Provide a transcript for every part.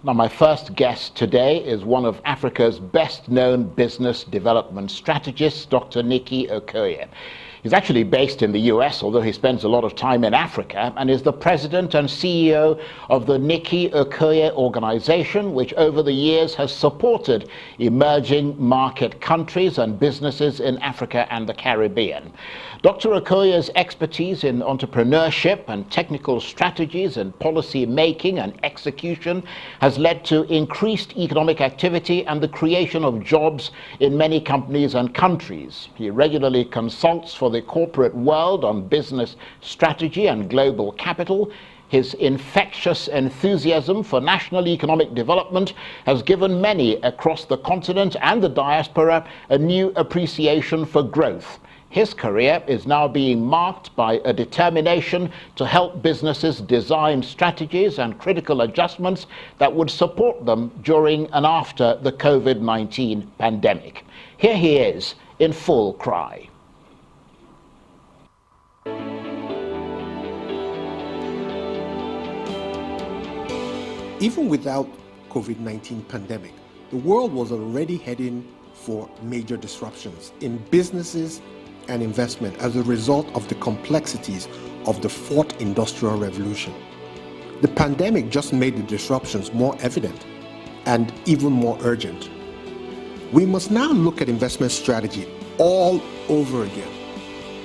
Now, my first guest today is one of Africa's best-known business development strategists, Dr. Nicky Okoye. He's actually based in the US, although he spends a lot of time in Africa, and is the president and CEO of the Nicky Okoye organization, which over the years has supported emerging market countries and businesses in Africa and the Caribbean. Dr. Okoye's expertise in entrepreneurship and technical strategies and policy making and execution has led to increased economic activity and the creation of jobs in many companies and countries. He regularly consults for the corporate world on business strategy and global capital. His infectious enthusiasm for national economic development has given many across the continent and the diaspora a new appreciation for growth. His career is now being marked by a determination to help businesses design strategies and critical adjustments that would support them during and after the COVID-19 pandemic. Here he is in full cry. Even without COVID-19 pandemic, the world was already heading for major disruptions in businesses and investment as a result of the complexities of the fourth industrial revolution. The pandemic just made the disruptions more evident and even more urgent. We must now look at investment strategy all over again.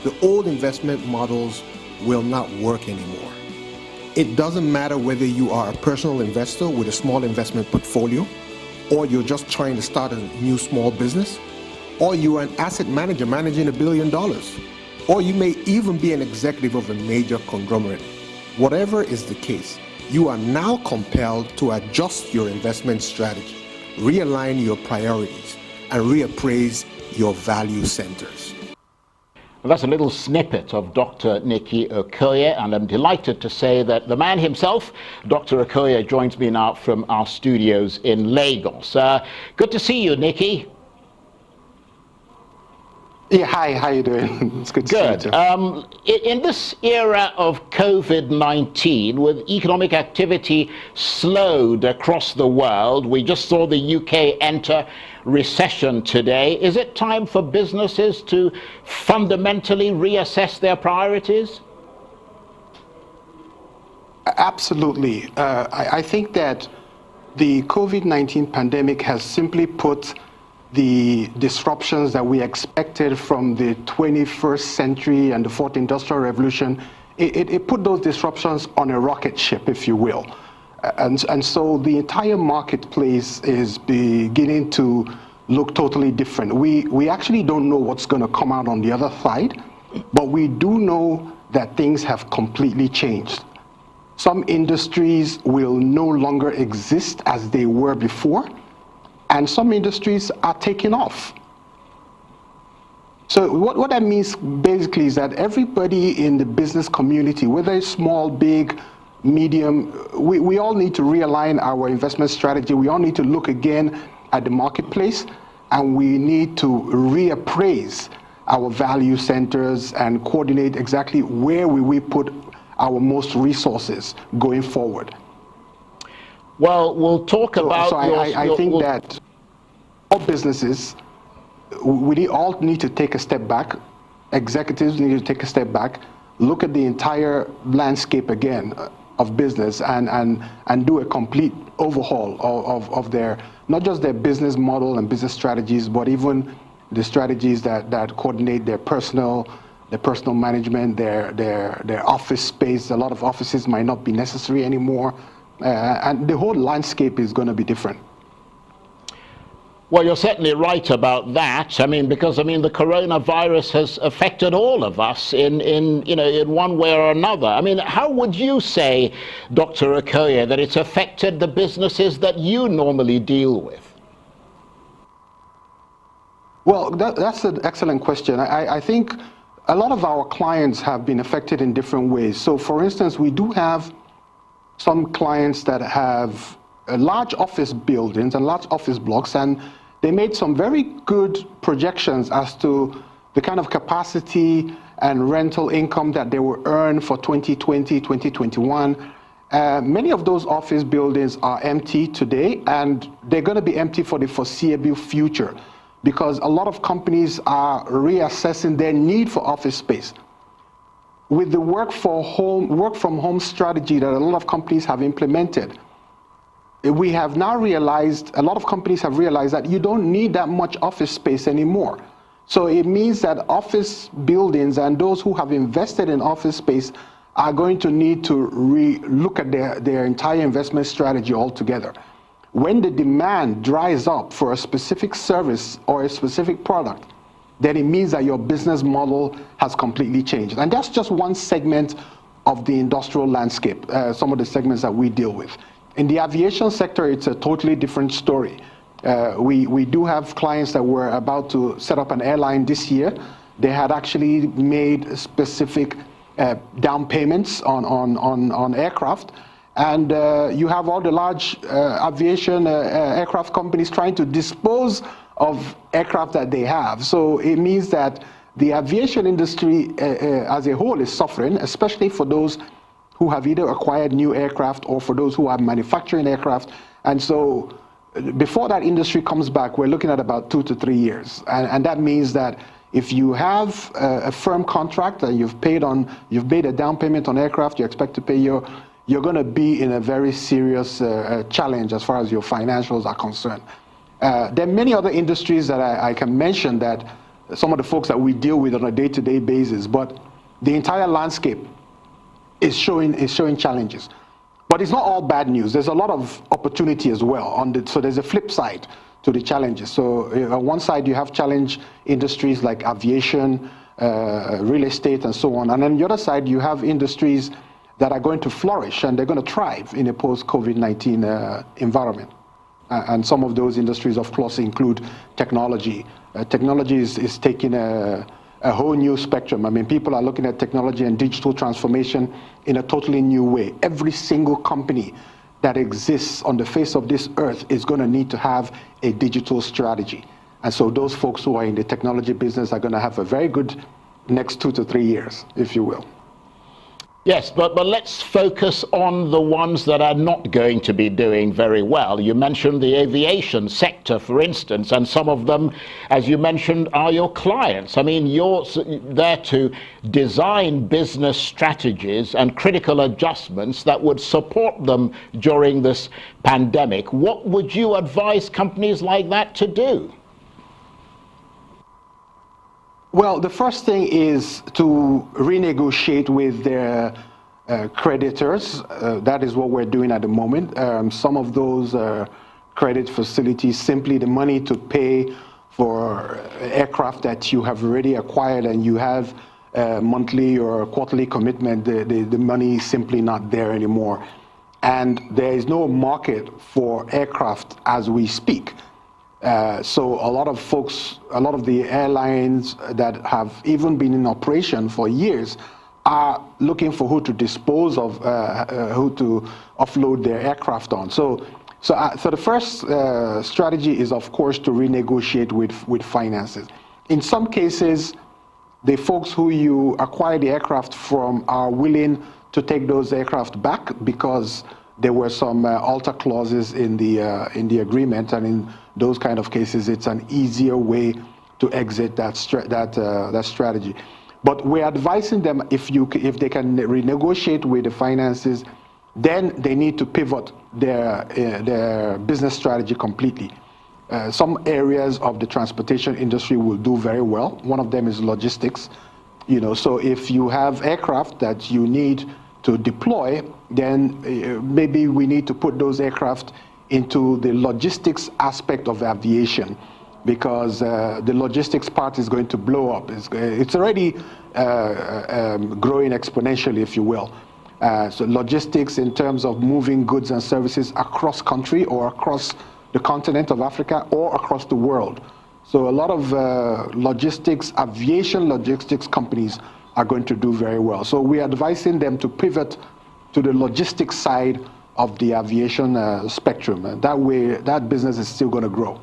The old investment models will not work anymore. It doesn't matter whether you are a personal investor with a small investment portfolio, or you're just trying to start a new small business, or you are an asset manager managing $1 billion, or you may even be an executive of a major conglomerate. Whatever is the case, you are now compelled to adjust your investment strategy, realign your priorities, and reappraise your value centers. Well, that's a little snippet of Dr. Nicky Okoye, and I'm delighted to say that the man himself, Dr. Okoye, joins me now from our studios in Lagos. Good to see you, Nicky. Yeah, hi, how you doing? It's good to see you. In this era of COVID-19, with economic activity slowed across the world, we just saw the UK enter recession today. Is it time for businesses to fundamentally reassess their priorities? Absolutely. I think that the COVID-19 pandemic has simply put the disruptions that we expected from the 21st century and the fourth industrial revolution, it put those disruptions on a rocket ship, if you will. And so the entire marketplace is beginning to look totally different. We actually don't know what's going to come out on the other side, but we do know that things have completely changed. Some industries will no longer exist as they were before, and some industries are taking off. So what that means basically is that everybody in the business community, whether it's small, big, medium, we all need to realign our investment strategy. We all need to look again at the marketplace, and we need to reappraise our value centers and coordinate exactly where we put our most resources going forward. Well, we'll talk about... I think that all businesses, we all need to take a step back. Executives need to take a step back, look at the entire landscape again of business and do a complete overhaul of their, not just their business model and business strategies, but even the strategies that coordinate their personal management, their office space. A lot of offices might not be necessary anymore. And the whole landscape is going to be different. Well, you're certainly right about that. Because the coronavirus has affected all of us in one way or another. How would you say, Dr. Okoye, that it's affected the businesses that you normally deal with? Well, that's an excellent question. I think a lot of our clients have been affected in different ways. So, for instance, we do have some clients that have large office buildings and large office blocks, and they made some very good projections as to the kind of capacity and rental income that they will earn for 2020, 2021. Many of those office buildings are empty today, and they're going to be empty for the foreseeable future because a lot of companies are reassessing their need for office space. With the work from home strategy that a lot of companies have implemented, we have now realized, a lot of companies have realized that you don't need that much office space anymore. So it means that office buildings and those who have invested in office space are going to need to look at their entire investment strategy altogether. When the demand dries up for a specific service or a specific product, then it means that your business model has completely changed. And that's just one segment of the industrial landscape, some of the segments that we deal with. In the aviation sector, it's a totally different story. We do have clients that were about to set up an airline this year. They had actually made specific down payments on aircraft. And you have all the large aviation aircraft companies trying to dispose of aircraft that they have. So it means that the aviation industry as a whole is suffering, especially for those who have either acquired new aircraft or for those who are manufacturing aircraft. And so before that industry comes back, we're looking at about 2 to 3 years. And that means that if you have a firm contract and you've made a down payment on aircraft, you expect to pay you're going to be in a very serious challenge as far as your financials are concerned. There are many other industries that I can mention that some of the folks that we deal with on a day-to-day basis, but the entire landscape is showing challenges. But it's not all bad news. There's a lot of opportunity as well. So there's a flip side to the challenges. So on one side, you have challenge industries like aviation, real estate, and so on. And on the other side, you have industries that are going to flourish and they're going to thrive in a post-COVID-19 environment. And some of those industries, of course, include technology. Technology is taking a whole new spectrum. I mean, people are looking at technology and digital transformation in a totally new way. Every single company that exists on the face of this earth is going to need to have a digital strategy. And so those folks who are in the technology business are going to have a very good next 2 to 3 years, if you will. Yes, but let's focus on the ones that are not going to be doing very well. You mentioned the aviation sector, for instance, and some of them, as you mentioned, are your clients. I mean, you're there to design business strategies and critical adjustments that would support them during this pandemic. What would you advise companies like that to do? Well, the first thing is to renegotiate with their creditors. That is what we're doing at the moment. Some of those credit facilities, simply the money to pay for aircraft that you have already acquired and you have monthly or quarterly commitment, the money is simply not there anymore. And there is no market for aircraft as we speak. So a lot of the airlines that have even been in operation for years are looking for who to dispose of, who to offload their aircraft on. So the first strategy is, of course, to renegotiate with finances. In some cases, the folks who you acquire the aircraft from are willing to take those aircraft back because there were some alter clauses in the agreement, and in those kind of cases, it's an easier way to exit that strategy. But we're advising them if they can renegotiate with the finances, then they need to pivot their business strategy completely. Some areas of the transportation industry will do very well. One of them is logistics. So if you have aircraft that you need to deploy, then maybe we need to put those aircraft into the logistics aspect of aviation, because the logistics part is going to blow up. It's already growing exponentially, if you will. So logistics in terms of moving goods and services across country or across the continent of Africa or across the world. So a lot of aviation logistics companies are going to do very well. So we're advising them to pivot to the logistics side of the aviation spectrum. That way, that business is still going to grow.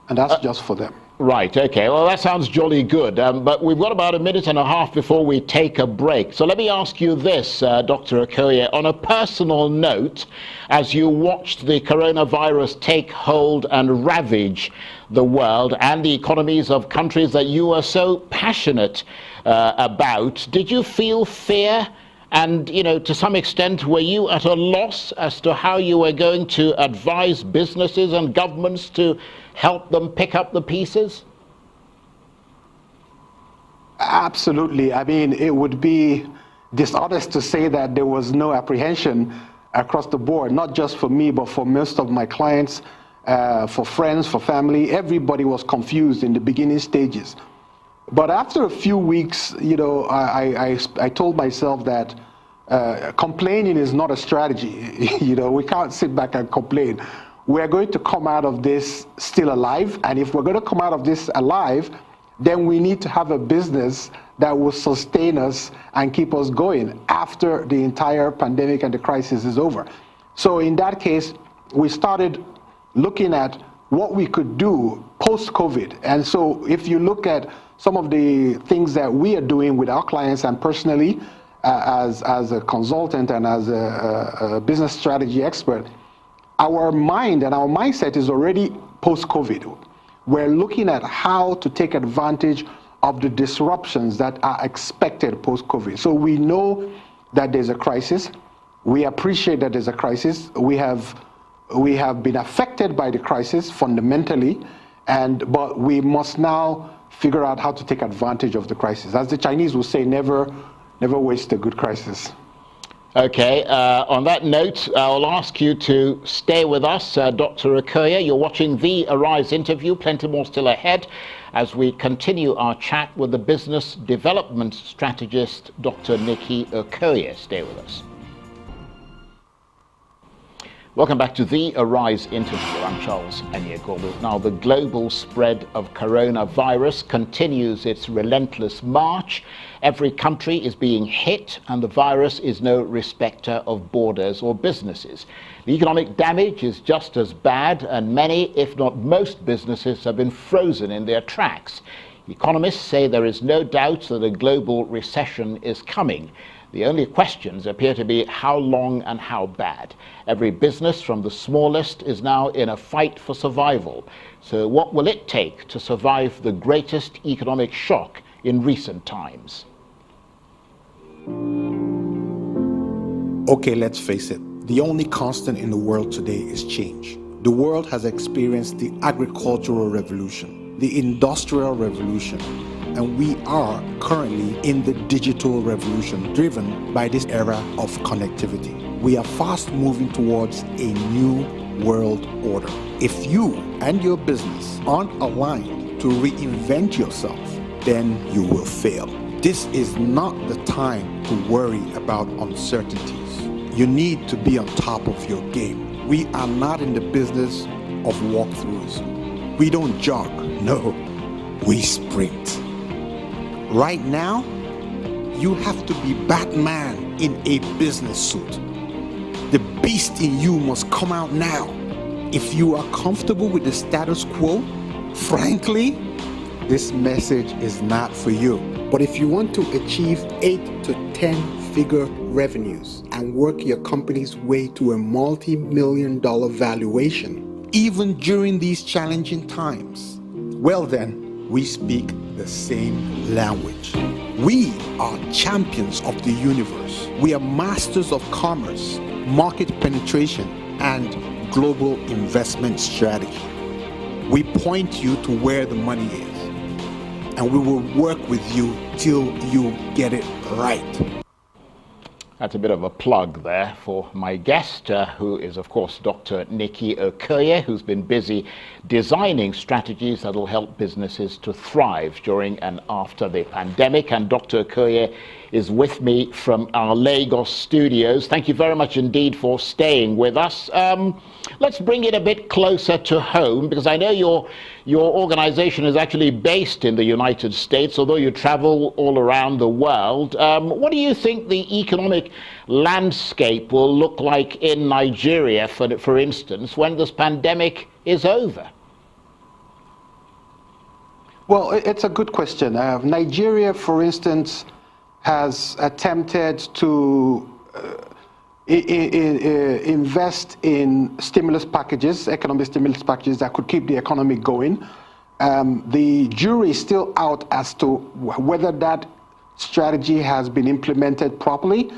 And that's just for them. Right, okay. Well, that sounds jolly good. But we've got about a minute and a half before we take a break. So let me ask you this, Dr. Okoye. On a personal note, as you watched the coronavirus take hold and ravage the world and the economies of countries that you are so passionate about, did you feel fear? And, you know, to some extent, were you at a loss as to how you were going to advise businesses and governments to help them pick up the pieces? Absolutely. I mean, it would be dishonest to say that there was no apprehension across the board, not just for me, but for most of my clients, for friends, for family. Everybody was confused in the beginning stages. But after a few weeks, you know, I told myself that complaining is not a strategy. You know, we can't sit back and complain. We're going to come out of this still alive. And if we're going to come out of this alive, then we need to have a business that will sustain us and keep us going after the entire pandemic and the crisis is over. So in that case, we started looking at what we could do post-COVID. And so if you look at some of the things that we are doing with our clients and personally, as a consultant and as a business strategy expert, our mind and our mindset is already post-COVID. We're looking at how to take advantage of the disruptions that are expected post-COVID. So we know that there's a crisis. We appreciate that there's a crisis. We have been affected by the crisis fundamentally, but we must now figure out how to take advantage of the crisis. As the Chinese will say, never waste a good crisis. Okay, on that note, I'll ask you to stay with us, Dr. Okoye. You're watching the Arise interview, plenty more still ahead, as we continue our chat with the business development strategist, Dr. Nicky Okoye. Stay with us. Welcome back to the Arise interview. I'm Charles Enyegobu. Now, the global spread of coronavirus continues its relentless march. Every country is being hit, and the virus is no respecter of borders or businesses. The economic damage is just as bad, and many, if not most, businesses have been frozen in their tracks. Economists say there is no doubt that a global recession is coming. The only questions appear to be how long and how bad. Every business, from the smallest, is now in a fight for survival. So what will it take to survive the greatest economic shock in recent times? Okay, let's face it. The only constant in the world today is change. The world has experienced the agricultural revolution, the industrial revolution, and we are currently in the digital revolution driven by this era of connectivity. We are fast moving towards a new world order. If you and your business aren't aligned to reinvent yourself, then you will fail. This is not the time to worry about uncertainties. You need to be on top of your game. We are not in the business of walkthroughs. We don't jog, no, we sprint. Right now, you have to be Batman in a business suit. The beast in you must come out now. If you are comfortable with the status quo, frankly, this message is not for you. But if you want to achieve 8 to 10-figure revenues and work your company's way to a multi-million-dollar valuation, even during these challenging times, well then, we speak the same language. We are champions of the universe. We are masters of commerce, market penetration, and global investment strategy. We point you to where the money is, and we will work with you till you get it right. That's a bit of a plug there for my guest, who is, of course, Dr. Nicky Okoye, who's been busy designing strategies that will help businesses to thrive during and after the pandemic. And Dr. Okoye is with me from our Lagos studios. Thank you very much indeed for staying with us. Let's bring it a bit closer to home, because I know your organization is actually based in the United States, although you travel all around the world. What do you think the economic landscape will look like in Nigeria, for instance, when this pandemic is over? Well, it's a good question. Nigeria, for instance, has attempted to invest in stimulus packages, economic stimulus packages that could keep the economy going. The jury is still out as to whether that strategy has been implemented properly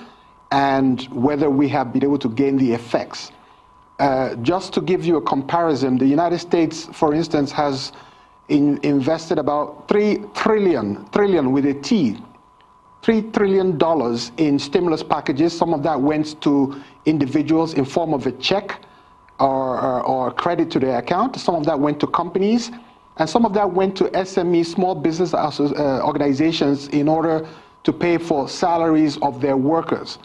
and whether we have been able to gain the effects. Just to give you a comparison, the United States, for instance, has invested about $3 trillion with a T, $3 trillion in stimulus packages. Some of that went to individuals in form of a check or credit to their account. Some of that went to companies, and some of that went to SME, small business organizations, in order to pay for salaries of their workers.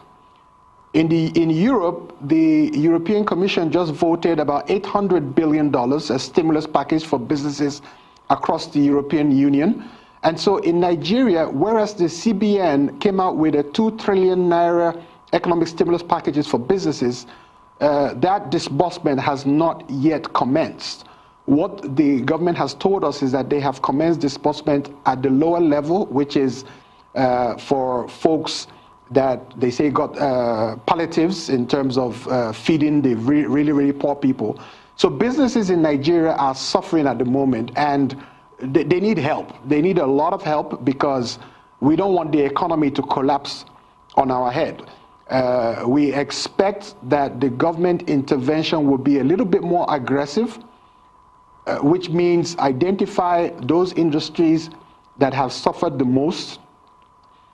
In Europe, the European Commission just voted about $800 billion as stimulus package for businesses across the European Union. And so in Nigeria, whereas the CBN came out with a 2 trillion naira economic stimulus packages for businesses, that disbursement has not yet commenced. What the government has told us is that they have commenced disbursement at the lower level, which is for folks that they say got palliatives in terms of feeding the really, really poor people. So businesses in Nigeria are suffering at the moment, and they need help. They need a lot of help because we don't want the economy to collapse on our head. We expect that the government intervention will be a little bit more aggressive, which means identify those industries that have suffered the most,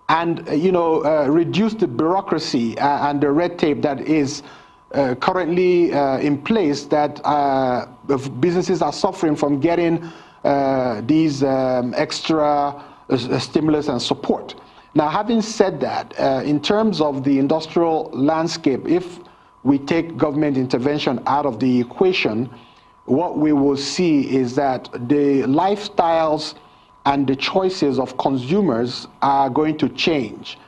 and reduce the bureaucracy and the red tape that is currently in place, that businesses are suffering from getting these extra stimulus and support. Now, having said that, in terms of the industrial landscape, if we take government intervention out of the equation, what we will see is that the lifestyles and the choices of consumers are going to change.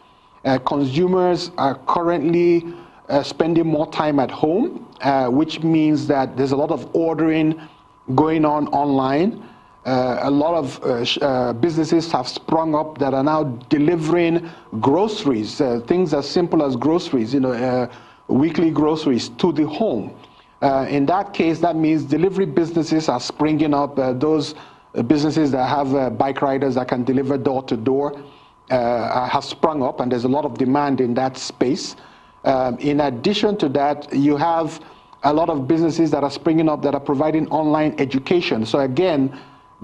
Consumers are currently spending more time at home, which means that there's a lot of ordering going on online. A lot of businesses have sprung up that are now delivering groceries, things as simple as groceries, weekly groceries to the home. In that case, that means delivery businesses are springing up. Those businesses that have bike riders that can deliver door to door have sprung up, and there's a lot of demand in that space. In addition to that, you have a lot of businesses that are springing up that are providing online education. So again,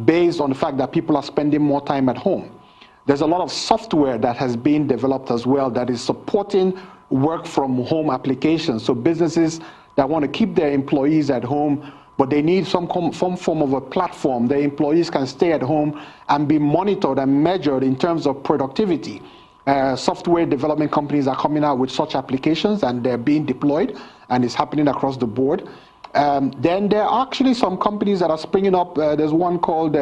based on the fact that people are spending more time at home. There's a lot of software that has been developed as well that is supporting work from home applications. So businesses that want to keep their employees at home, but they need some form of a platform. Their employees can stay at home and be monitored and measured in terms of productivity. Software development companies are coming out with such applications, and they're being deployed, and it's happening across the board. Then there are actually some companies that are springing up. There's one called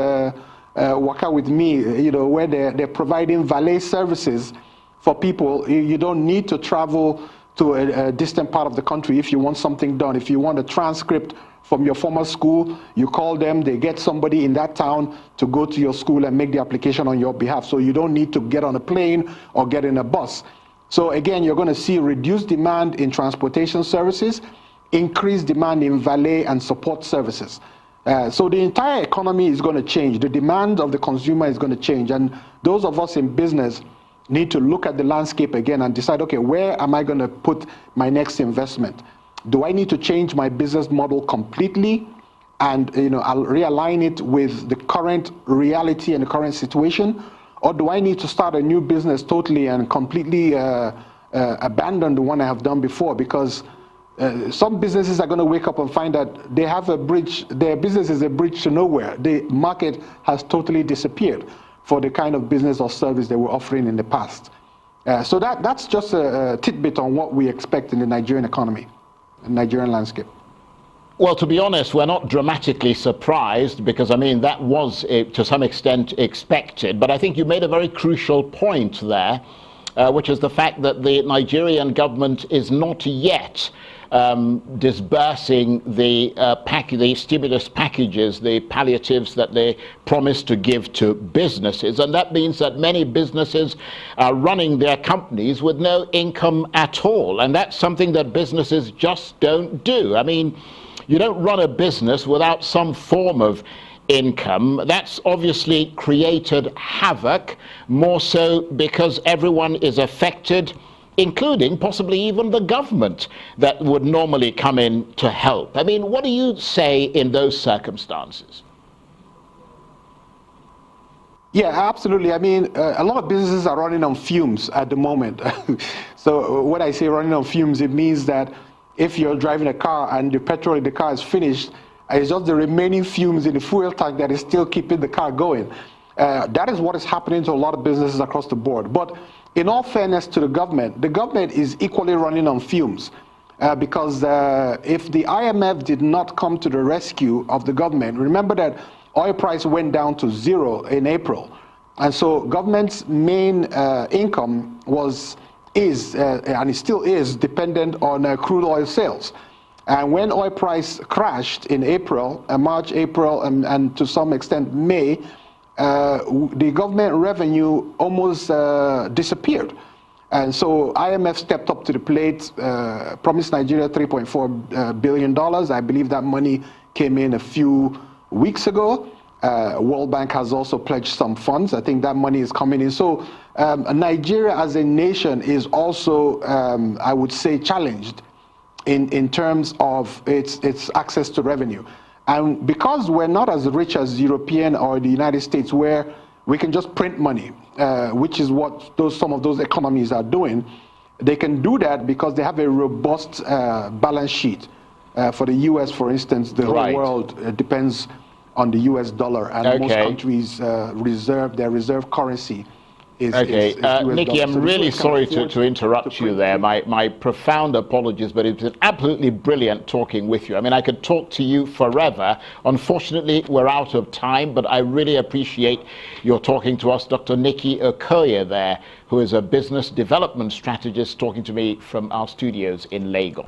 Waka With Me, where they're providing valet services for people. You don't need to travel to a distant part of the country if you want something done. If you want a transcript from your former school, you call them, they get somebody in that town to go to your school and make the application on your behalf. So you don't need to get on a plane or get in a bus. So again, you're going to see reduced demand in transportation services, increased demand in valet and support services. So the entire economy is going to change. The demand of the consumer is going to change. And those of us in business need to look at the landscape again and decide, okay, where am I going to put my next investment? Do I need to change my business model completely and I'll realign it with the current reality and the current situation? Or do I need to start a new business totally and completely abandon the one I have done before? Because some businesses are going to wake up and find that they have a bridge, their business is a bridge to nowhere. The market has totally disappeared for the kind of business or service they were offering in the past. So that's just a tidbit on what we expect in the Nigerian economy, Nigerian landscape. Well, to be honest, we're not dramatically surprised because, that was to some extent expected. But I think you made a very crucial point there, which is the fact that the Nigerian government is not yet disbursing the stimulus packages, the palliatives that they promised to give to businesses. And that means that many businesses are running their companies with no income at all. And that's something that businesses just don't do. I mean, you don't run a business without some form of income. That's obviously created havoc, more so because everyone is affected, including possibly even the government that would normally come in to help. I mean, what do you say in those circumstances? Yeah, absolutely. I mean, a lot of businesses are running on fumes at the moment. So when I say running on fumes, it means that if you're driving a car and the petrol in the car is finished, it's just the remaining fumes in the fuel tank that is still keeping the car going. That is what is happening to a lot of businesses across the board. But in all fairness to the government is equally running on fumes. Because if the IMF did not come to the rescue of the government, remember that oil price went down to zero in April. And so government's main income is and it still is dependent on crude oil sales. And when oil price crashed in April, March, April, and to some extent May, the government revenue almost disappeared. And so IMF stepped up to the plate, promised Nigeria $3.4 billion. I believe that money came in a few weeks ago. World Bank has also pledged some funds. I think that money is coming in. So Nigeria as a nation is also, I would say, challenged in terms of its access to revenue. And because we're not as rich as European or the United States, where we can just print money, which is what some of those economies are doing, they can do that because they have a robust balance sheet. For the US, for instance, the whole world depends on the US dollar, and most countries their reserve currency is Nicky, I'm really sorry to interrupt you there. My profound apologies, but it's been absolutely brilliant talking with you. I mean, I could talk to you forever. Unfortunately, we're out of time, but I really appreciate your talking to us. Dr. Nicky Okoye there, who is a business development strategist, talking to me from our studios in Lagos.